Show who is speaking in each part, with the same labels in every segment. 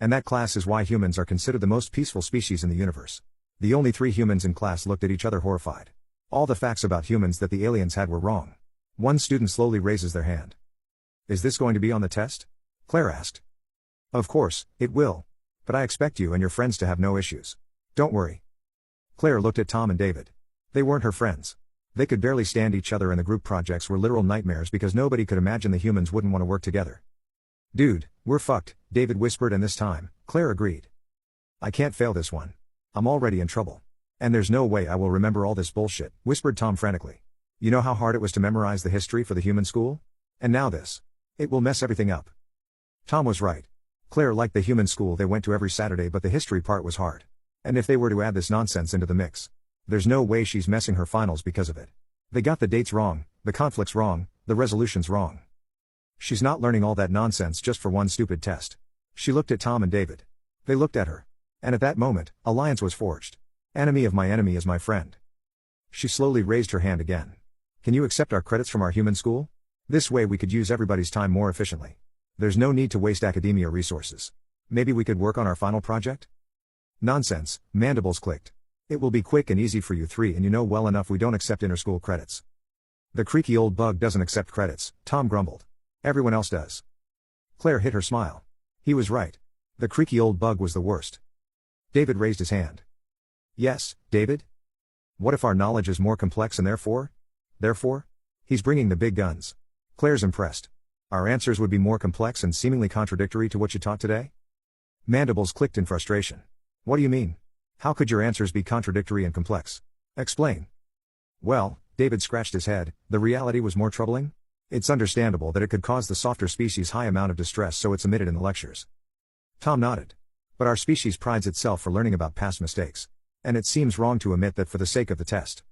Speaker 1: And that class is why humans are considered the most peaceful species in the universe. The only 3 humans in class looked at each other horrified. All the facts about humans that the aliens had were wrong. One student slowly raises their hand. Is this going to be on the test? Claire asked. Of course, it will. But I expect you and your friends to have no issues. Don't worry. Claire looked at Tom and David. They weren't her friends. They could barely stand each other, and the group projects were literal nightmares because nobody could imagine the humans wouldn't want to work together. Dude, we're fucked, David whispered, and this time, Claire agreed. I can't fail this one. I'm already in trouble. And there's no way I will remember all this bullshit, whispered Tom frantically. You know how hard it was to memorize the history for the human school? And now this. It will mess everything up. Tom was right. Claire liked the human school they went to every Saturday, but the history part was hard. And if they were to add this nonsense into the mix, there's no way she's messing her finals because of it. They got the dates wrong, the conflicts wrong, the resolutions wrong. She's not learning all that nonsense just for one stupid test. She looked at Tom and David. They looked at her. And at that moment, alliance was forged. Enemy of my enemy is my friend. She slowly raised her hand again. Can you accept our credits from our human school? This way we could use everybody's time more efficiently. There's no need to waste academia resources. Maybe we could work on our final project? Nonsense, Mandibles clicked. It will be quick and easy for you 3, and you know well enough we don't accept inter-school credits. The creaky old bug doesn't accept credits, Tom grumbled. Everyone else does. Claire hid her smile. He was right. The creaky old bug was the worst. David raised his hand. Yes, David? What if our knowledge is more complex and therefore? He's bringing the big guns. Claire's impressed. Our answers would be more complex and seemingly contradictory to what you taught today? Mandibles clicked in frustration. What do you mean? How could your answers be contradictory and complex? Explain. Well, David scratched his head, the reality was more troubling? It's understandable that it could cause the softer species high amount of distress, so it's omitted in the lectures. Tom nodded. But our species prides itself for learning about past mistakes. And it seems wrong to omit that for the sake of the test.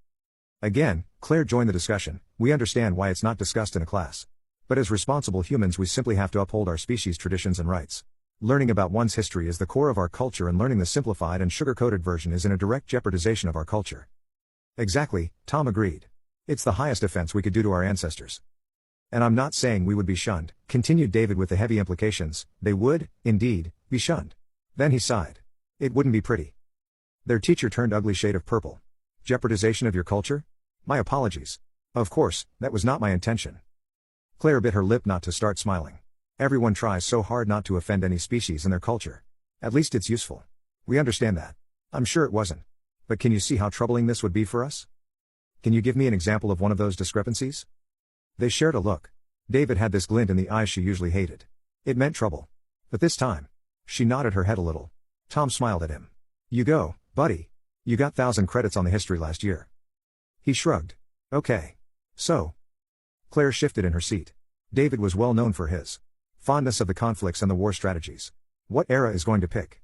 Speaker 1: Again, Claire joined the discussion. We understand why it's not discussed in a class. But as responsible humans we simply have to uphold our species' traditions and rights. Learning about one's history is the core of our culture, and learning the simplified and sugar-coated version is in a direct jeopardization of our culture. Exactly, Tom agreed. It's the highest offense we could do to our ancestors. And I'm not saying we would be shunned, continued David with the heavy implications. They would, indeed, be shunned. Then he sighed. It wouldn't be pretty. Their teacher turned ugly shade of purple. Jeopardization of your culture? My apologies. Of course, that was not my intention. Claire bit her lip not to start smiling. Everyone tries so hard not to offend any species and their culture. At least it's useful. We understand that. I'm sure it wasn't. But can you see how troubling this would be for us? Can you give me an example of one of those discrepancies? They shared a look. David had this glint in the eyes she usually hated. It meant trouble. But this time, she nodded her head a little. Tom smiled at him. You go, buddy. You got 1,000 credits on the history last year. He shrugged. Okay. So. Claire shifted in her seat. David was well known for his fondness of the conflicts and the war strategies. What era is going to pick?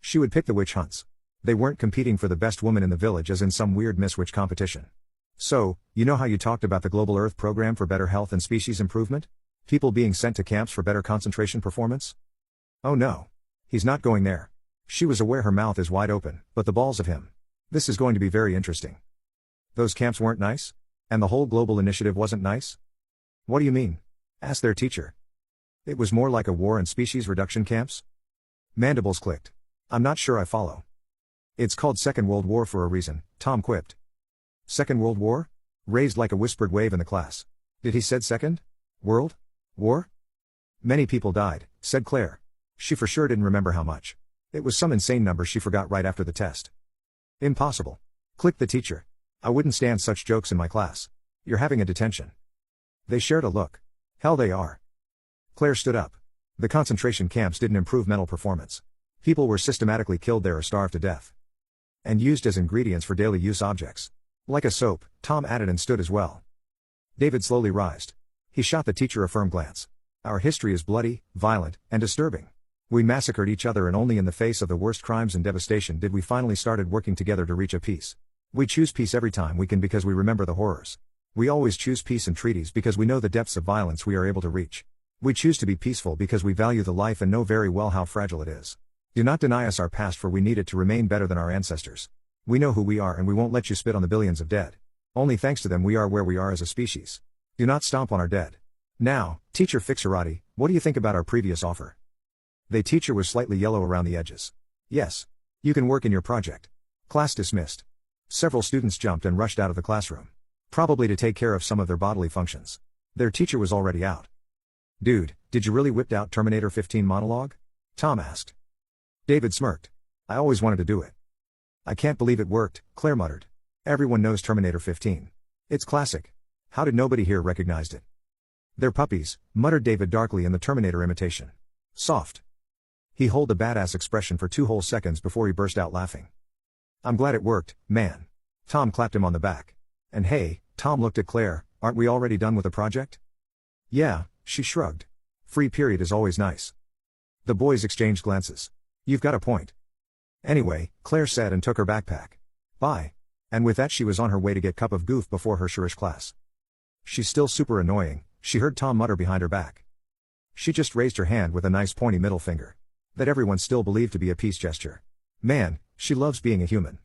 Speaker 1: She would pick the witch hunts. They weren't competing for the best woman in the village as in some weird Miss Witch competition. So, you know how you talked about the Global Earth Program for better health and species improvement? People being sent to camps for better concentration performance? Oh no. He's not going there. She was aware her mouth is wide open, but the balls of him. This is going to be very interesting. Those camps weren't nice? And the whole global initiative wasn't nice? What do you mean? Asked their teacher. It was more like a war and species reduction camps? Mandibles clicked. I'm not sure I follow. It's called Second World War for a reason, Tom quipped. Second World War? Raised like a whispered wave in the class. Did he said second? World? War? Many people died, said Claire. She for sure didn't remember how much. It was some insane number she forgot right after the test. Impossible. Clicked the teacher. I wouldn't stand such jokes in my class. You're having a detention. They shared a look. Hell they are. Claire stood up. The concentration camps didn't improve mental performance. People were systematically killed there or starved to death. And used as ingredients for daily use objects. Like a soap, Tom added, and stood as well. David slowly rised. He shot the teacher a firm glance. Our history is bloody, violent, and disturbing. We massacred each other, and only in the face of the worst crimes and devastation did we finally started working together to reach a peace. We choose peace every time we can because we remember the horrors. We always choose peace and treaties because we know the depths of violence we are able to reach. We choose to be peaceful because we value the life and know very well how fragile it is. Do not deny us our past, for we need it to remain better than our ancestors. We know who we are, and we won't let you spit on the billions of dead. Only thanks to them we are where we are as a species. Do not stomp on our dead. Now, teacher Fixerati, what do you think about our previous offer? The teacher was slightly yellow around the edges. Yes. You can work in your project. Class dismissed. Several students jumped and rushed out of the classroom. Probably to take care of some of their bodily functions. Their teacher was already out. Dude, did you really whip out Terminator 15 monologue? Tom asked. David smirked. I always wanted to do it. I can't believe it worked, Claire muttered. Everyone knows Terminator 15. It's classic. How did nobody here recognize it? They're puppies, muttered David darkly in the Terminator imitation. Soft. He held a badass expression for 2 whole seconds before he burst out laughing. I'm glad it worked, man. Tom clapped him on the back. And hey, Tom looked at Claire, aren't we already done with the project? Yeah, she shrugged. Free period is always nice. The boys exchanged glances. You've got a point. Anyway, Claire said and took her backpack. Bye. And with that she was on her way to get cup of goof before her shirish class. She's still super annoying, she heard Tom mutter behind her back. She just raised her hand with a nice pointy middle finger. That everyone still believed to be a peace gesture. Man, she loves being a human.